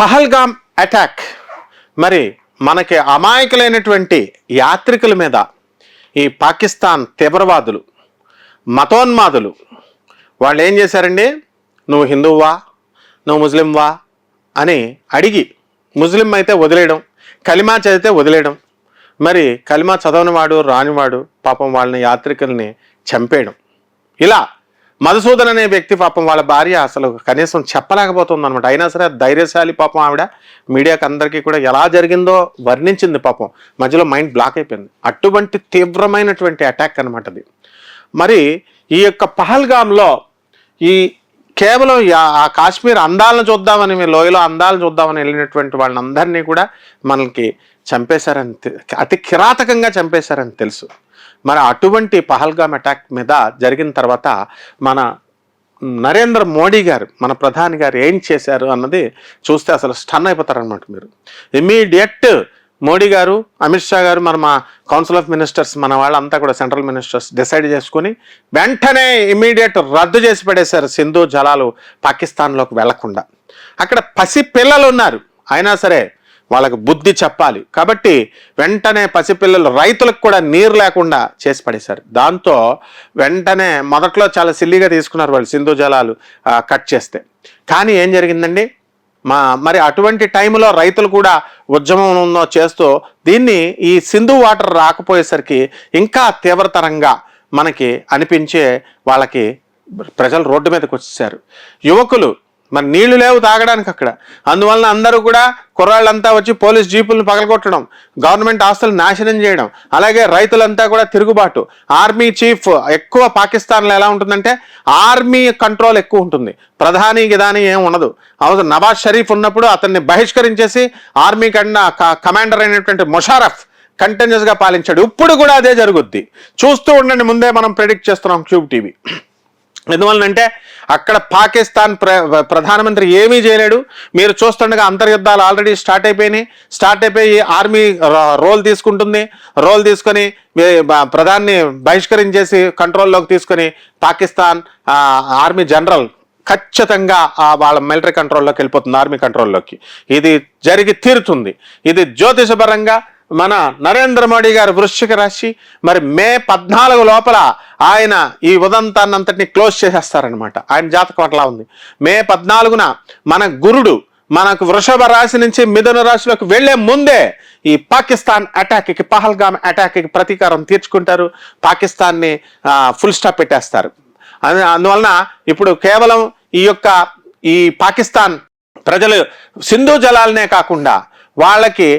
Pahalgam attack మరి మనకి అమాయకులైనటువంటి యాత్రికుల మీద ఈ పాకిస్తాన్ తీవ్రవాదులు మతోన్మాదులు వాళ్ళు ఏం చేశారండి, నువ్వు హిందువువా నువ్వు ముస్లింవా అని అడిగి ముస్లిం అయితే వదిలేయడం, కలిమా చదివితే వదిలేయడం, మరి కలిమా చదవనివాడు రానివాడు పాపం వాళ్ళని యాత్రికుల్ని చంపేయడం. ఇలా మధుసూదన్ అనే వ్యక్తి పాపం వాళ్ళ భార్య అసలు కనీసం చెప్పలేకపోతుంది అనమాట. అయినా సరే ధైర్యశాలి పాపం ఆవిడ మీడియాకి అందరికీ కూడా ఎలా జరిగిందో వర్ణించింది. పాపం మధ్యలో మైండ్ బ్లాక్ అయిపోయింది. అటువంటి తీవ్రమైనటువంటి అటాక్ అనమాట అది. మరి ఈ యొక్క పహల్గామ్లో ఈ కేవలం ఆ కాశ్మీర్ అందాలను చూద్దామని, లోయలో అందాలను చూద్దామని వెళ్ళినటువంటి వాళ్ళందరినీ కూడా మనకి చంపేశారని, అతి కిరాతకంగా చంపేశారని తెలుసు. మరి అటువంటి పహల్గామ్ అటాక్ మీద జరిగిన తర్వాత మన నరేంద్ర మోడీ గారు, మన ప్రధాని గారు ఏం చేశారు అన్నది చూస్తే అసలు స్టన్ అయిపోతారనమాట మీరు. ఇమీడియట్ మోడీ గారు, అమిత్ షా గారు, మా కౌన్సిల్ ఆఫ్ మినిస్టర్స్, మన వాళ్ళంతా కూడా సెంట్రల్ మినిస్టర్స్ డిసైడ్ చేసుకుని వెంటనే ఇమీడియట్ రద్దు చేసి పడేశారు సింధు జలాలు పాకిస్తాన్లోకి వెళ్లకుండా. అక్కడ పసిపిల్లలు ఉన్నారు, అయినా సరే వాళ్ళకు బుద్ధి చెప్పాలి కాబట్టి వెంటనే పసిపిల్లలు, రైతులకు కూడా నీరు లేకుండా చేసి పడేశారు. దాంతో వెంటనే మొదట్లో చాలా సిల్లీగా తీసుకున్నారు వాళ్ళు సింధు జలాలు కట్ చేస్తే. కానీ ఏం జరిగిందండి, మరి అటువంటి టైంలో రైతులు కూడా ఉద్యమం చేస్తూ దీన్ని ఈ సింధు వాటర్ రాకపోయేసరికి ఇంకా తీవ్రతరంగా మనకి అనిపించే వాళ్ళకి ప్రజలు రోడ్డు మీదకి వచ్చేసారు. యువకులు మరి నీళ్లు లేవు తాగడానికి అక్కడ, అందువలన అందరూ కూడా కుర్రాళ్ళంతా వచ్చి పోలీస్ జీపులను పగలగొట్టడం, గవర్నమెంట్ ఆస్తులు నాశనం చేయడం, అలాగే రైతులంతా కూడా తిరుగుబాటు. ఆర్మీ చీఫ్ ఎక్కువ పాకిస్తాన్లో ఎలా ఉంటుందంటే ఆర్మీ కంట్రోల్ ఎక్కువ ఉంటుంది, ప్రధాని గిదాని ఏం ఉండదు. అవసరం నవాజ్ షరీఫ్ ఉన్నప్పుడు అతన్ని బహిష్కరించేసి ఆర్మీ కమాండర్ అయినటువంటి ముషారఫ్ కంటిన్యూస్గా పాలించాడు. ఇప్పుడు కూడా అదే జరుగుద్ది, చూస్తూ ఉండండి. ముందే మనం ప్రెడిక్ట్ చేస్తున్నాం క్యూబ్ టీవీ. ఎందువలనంటే అక్కడ పాకిస్తాన్ ప్రధానమంత్రి ఏమీ చేయలేడు. మీరు చూస్తుండగా అంతర్యుద్ధాలు ఆల్రెడీ స్టార్ట్ అయిపోయి ఆర్మీ రోల్ తీసుకుంటుంది. రోల్ తీసుకొని ప్రధాన్ని బహిష్కరించేసి కంట్రోల్లోకి తీసుకొని పాకిస్తాన్ ఆర్మీ జనరల్ ఖచ్చితంగా వాళ్ళ మిలిటరీ కంట్రోల్లోకి వెళ్ళిపోతుంది, ఆర్మీ కంట్రోల్లోకి. ఇది జరిగి తీరుతుంది. ఇది జ్యోతిషపరంగా మన నరేంద్ర మోడీ గారు వృశ్చిక రాశి, మరి మే 14 లోపల ఆయన ఈ ఉదంతాన్నంతటిని క్లోజ్ చేసేస్తారనమాట. ఆయన జాతకం అట్లా ఉంది. మే 14న మన గురుడు మనకు వృషభ రాశి నుంచి మిథున రాశిలోకి వెళ్లే ముందే ఈ పాకిస్తాన్ అటాక్కి, పహల్గామ్ అటాక్కి ప్రతీకారం తీర్చుకుంటారు. పాకిస్తాన్ని ఫుల్ స్టాప్ పెట్టేస్తారు. అందువలన ఇప్పుడు కేవలం ఈ పాకిస్తాన్ ప్రజలు సింధు జలాలనే కాకుండా వాళ్ళకి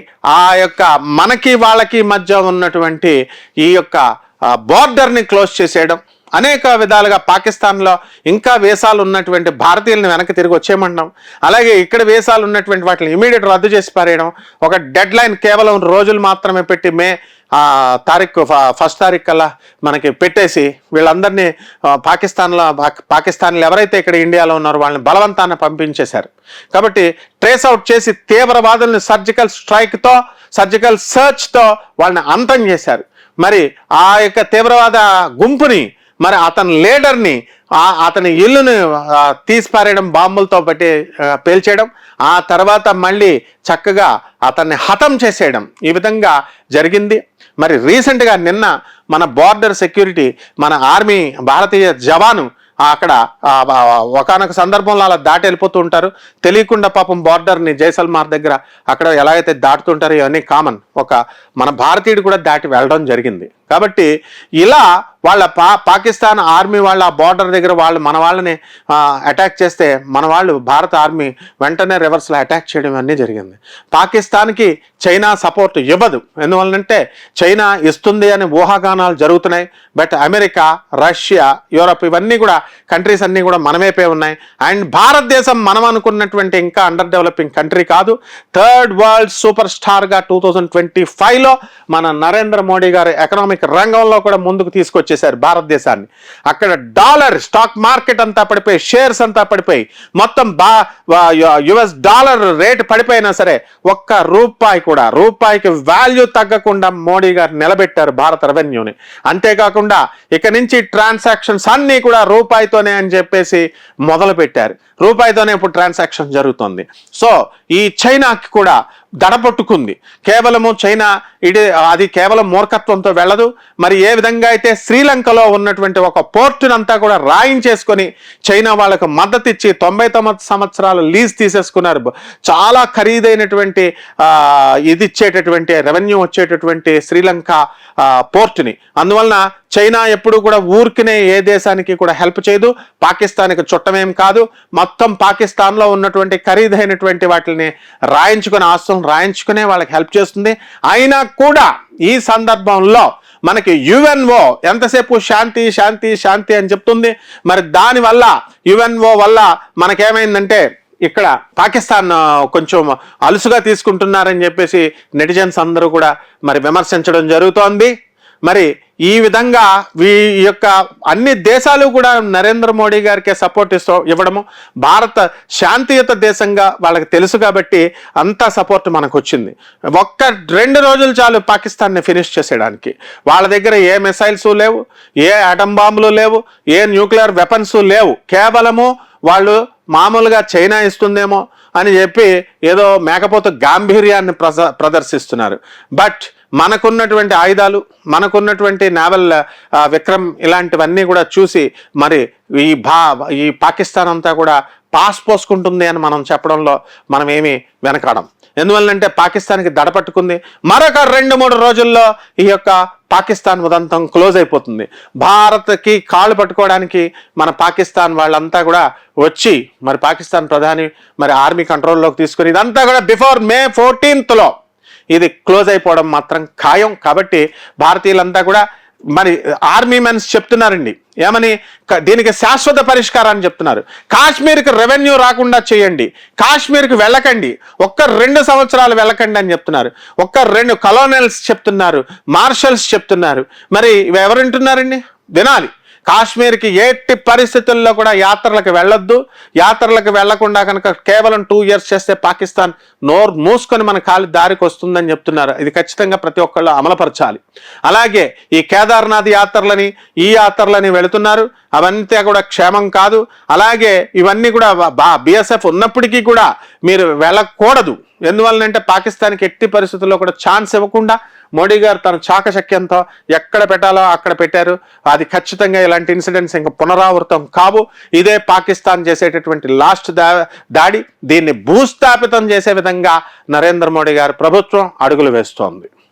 వాళ్ళకి మధ్య ఉన్నటువంటి ఈ యొక్క బోర్డర్ని క్లోజ్ చేసేయడం, అనేక విధాలుగా పాకిస్తాన్లో ఇంకా వేసాలు ఉన్నటువంటి భారతీయులను వెనక్కి తిరిగి వచ్చేయమంటాం. అలాగే ఇక్కడ వేసాలు ఉన్నటువంటి వాటిని ఇమీడియట్ రద్దు చేసి పారేయడం. ఒక డెడ్ లైన్ కేవలం రోజులు మాత్రమే పెట్టి మే 1 తారీఖు కల్లా మనకి పెట్టేసి వీళ్ళందరినీ పాకిస్తాన్లో ఎవరైతే ఇక్కడ ఇండియాలో ఉన్నారో వాళ్ళని బలవంతాన్ని పంపించేశారు. కాబట్టి ట్రేస్ అవుట్ చేసి తీవ్రవాదుల్ని సర్జికల్ సర్చ్తో వాళ్ళని అంతం చేశారు. మరి ఆ యొక్క తీవ్రవాద గుంపుని, మరి అతని లీడర్ని, అతని ఇల్లుని తీసిపారేయడం, బాంబులతో పెట్టి పేల్చేయడం, ఆ తర్వాత మళ్ళీ చక్కగా అతన్ని హతం చేసేయడం, ఈ విధంగా జరిగింది. మరి రీసెంట్గా నిన్న మన బార్డర్ సెక్యూరిటీ, మన ఆర్మీ భారతీయ జవాను అక్కడ ఒకనొక సందర్భంలో అలా దాటి వెళ్ళిపోతూ ఉంటారు, తెలియకుండా పాపం బార్డర్ని జైసల్మార్ దగ్గర అక్కడ ఎలా అయితే దాటుతుంటారో ఇవన్నీ కామన్. మన భారతీయుడు కూడా దాటి వెళ్ళడం జరిగింది. కాబట్టి ఇలా వాళ్ళ పాకిస్తాన్ ఆర్మీ వాళ్ళ బార్డర్ దగ్గర మన వాళ్ళని అటాక్ చేస్తే మన వాళ్ళు భారత ఆర్మీ వెంటనే రివర్స్లో అటాక్ చేయడం అన్నీ జరిగింది. పాకిస్తాన్కి చైనా సపోర్ట్ ఇవ్వదు. ఎందువల్లంటే చైనా ఇస్తుంది అని ఊహాగానాలు జరుగుతున్నాయి. బట్ అమెరికా, రష్యా, యూరప్ ఇవన్నీ కూడా కంట్రీస్ అన్నీ కూడా మన వైపే ఉన్నాయి. అండ్ భారతదేశం మనం అనుకున్నటువంటి ఇంకా అండర్ డెవలపింగ్ కంట్రీ కాదు. థర్డ్ వరల్డ్ సూపర్ స్టార్గా 2025లో మన నరేంద్ర మోడీ గారు ఎకనామిక్ రంగంలో కూడా ముందుకు తీసుకొచ్చేసారు భారతదేశాన్ని. అక్కడ డాలర్ స్టాక్ మార్కెట్ అంతా పడిపోయి, షేర్స్ అంతా పడిపోయి, మొత్తం యుఎస్ డాలర్ రేటు పడిపోయినా సరే రూపాయికి వాల్యూ తగ్గకుండా మోడీ గారు నిలబెట్టారు భారత రెవెన్యూని. అంతేకాకుండా ఇక నుంచి ట్రాన్సాక్షన్స్ అన్నీ కూడా రూపాయి రూపాయితోనే అని చెప్పేసి మొదలు పెట్టారు. రూపాయితోనే ఇప్పుడు ట్రాన్సాక్షన్ జరుగుతుంది. సో ఈ చైనాకి కూడా దడపట్టుకుంది. కేవలము చైనా అది కేవలం మూర్ఖత్వంతో వెళ్ళదు. మరి ఏ విధంగా అయితే శ్రీలంకలో ఉన్నటువంటి ఒక పోర్టునంతా కూడా రాయించేసుకొని చైనా వాళ్ళకు మద్దతు ఇచ్చి 99 సంవత్సరాలు లీజ్ తీసేసుకున్నారు. చాలా ఖరీదైనటువంటి ఇది ఇచ్చేటటువంటి రెవెన్యూ వచ్చేటటువంటి శ్రీలంక పోర్టుని. అందువలన చైనా ఎప్పుడు కూడా ఊరికినే ఏ దేశానికి కూడా హెల్ప్ చేయదు. పాకిస్తాన్కి చుట్టమేం కాదు. మొత్తం పాకిస్తాన్లో ఉన్నటువంటి ఖరీదైనటువంటి వాటిని రాయించుకుని ఆస్తులను రాయించుకునే వాళ్ళకి హెల్ప్ చేస్తుంది. అయినా కూడా ఈ సందర్భంలో మనకి యుఎన్ఓ ఎంతసేపు శాంతి శాంతి శాంతి అని చెప్తుంది. మరి దానివల్ల యుఎన్ఓ వల్ల మనకేమైందంటే ఇక్కడ పాకిస్తాన్ కొంచెం అలుసుగా తీసుకుంటున్నారని చెప్పేసి నెటిజన్స్ అందరూ కూడా మరి విమర్శించడం జరుగుతోంది. మరి ఈ విధంగా ఈ యొక్క అన్ని దేశాలు కూడా నరేంద్ర మోడీ గారికి సపోర్ట్ ఇవ్వడము, భారత శాంతియుత దేశంగా వాళ్ళకి తెలుసు కాబట్టి అంతా సపోర్ట్ మనకు వచ్చింది. 1-2 రోజులు చాలు పాకిస్తాన్ని ఫినిష్ చేసేయడానికి. వాళ్ళ దగ్గర ఏ మిసైల్స్ లేవు, ఏ ఆటం బాంబులు లేవు, ఏ న్యూక్లియర్ వెపన్స్ లేవు. కేవలము వాళ్ళు మామూలుగా చైనా ఇస్తుందేమో అని చెప్పి ఏదో మేకపోతు గాంభీర్యాన్ని ప్రదర్శిస్తున్నారు. బట్ మనకున్నటువంటి ఆయుధాలు, మనకున్నటువంటి నావల్ విక్రమ్ ఇలాంటివన్నీ కూడా చూసి మరి ఈ పాకిస్తాన్ అంతా కూడా పాస్ పోసుకుంటుంది అని మనం చెప్పడంలో మనం ఏమీ వెనకాడం. ఎందువల్లంటే పాకిస్తాన్కి దడపట్టుకుంది. మరొక 2-3 రోజుల్లో ఈ యొక్క పాకిస్తాన్ ఉదంతం క్లోజ్ అయిపోతుంది. భారత్కి కాళ్ళు పట్టుకోవడానికి మన పాకిస్తాన్ వాళ్ళంతా కూడా వచ్చి మరి పాకిస్తాన్ ప్రధాని మరి ఆర్మీ కంట్రోల్లోకి తీసుకుని ఇదంతా కూడా బిఫోర్ May 14th ఇది క్లోజ్ అయిపోవడం మాత్రం ఖాయం. కాబట్టి భారతీయులంతా కూడా మరి ఆర్మీ మెన్స్ చెప్తున్నారండి, ఏమని దీనికి శాశ్వత పరిష్కారాన్ని చెప్తున్నారు. కాశ్మీర్కి రెవెన్యూ రాకుండా చేయండి, కాశ్మీర్కి వెళ్ళకండి, 1-2 సంవత్సరాలు వెళ్ళకండి అని చెప్తున్నారు. 1-2 కలోనల్స్ చెప్తున్నారు, మార్షల్స్ చెప్తున్నారు. మరి ఎవరు వింటున్నారండి? వినాలి. కాశ్మీర్కి ఎట్టి పరిస్థితుల్లో కూడా యాత్రలకు వెళ్ళొద్దు. యాత్రలకు వెళ్లకుండా కనుక కేవలం 2 years చేస్తే పాకిస్తాన్ నోరు మూసుకొని మన కాలి దారికి వస్తుందని చెప్తున్నారు. ఇది ఖచ్చితంగా ప్రతి ఒక్కళ్ళు అమలుపరచాలి. అలాగే ఈ కేదార్నాథ్ యాత్రలని ఈ యాత్రలని వెళుతున్నారు, అవంతా కూడా క్షేమం కాదు. అలాగే ఇవన్నీ కూడా బిఎస్ఎఫ్ ఉన్నప్పటికీ కూడా మీరు వెళ్ళకూడదు. ఎందువల్లనంటే పాకిస్తాన్కి ఎట్టి పరిస్థితుల్లో కూడా ఛాన్స్ ఇవ్వకుండా మోడీ గారు తన చాకచక్యంతో ఎక్కడ పెట్టాలో అక్కడ పెట్టారు. అది ఖచ్చితంగా ఇలాంటి ఇన్సిడెంట్స్ ఇంకా పునరావృతం కావు. ఇదే పాకిస్తాన్ చేసేటటువంటి లాస్ట్ దాడి. దీన్ని భూస్థాపితం చేసే విధంగా నరేంద్ర మోడీ గారి ప్రభుత్వం అడుగులు వేస్తోంది.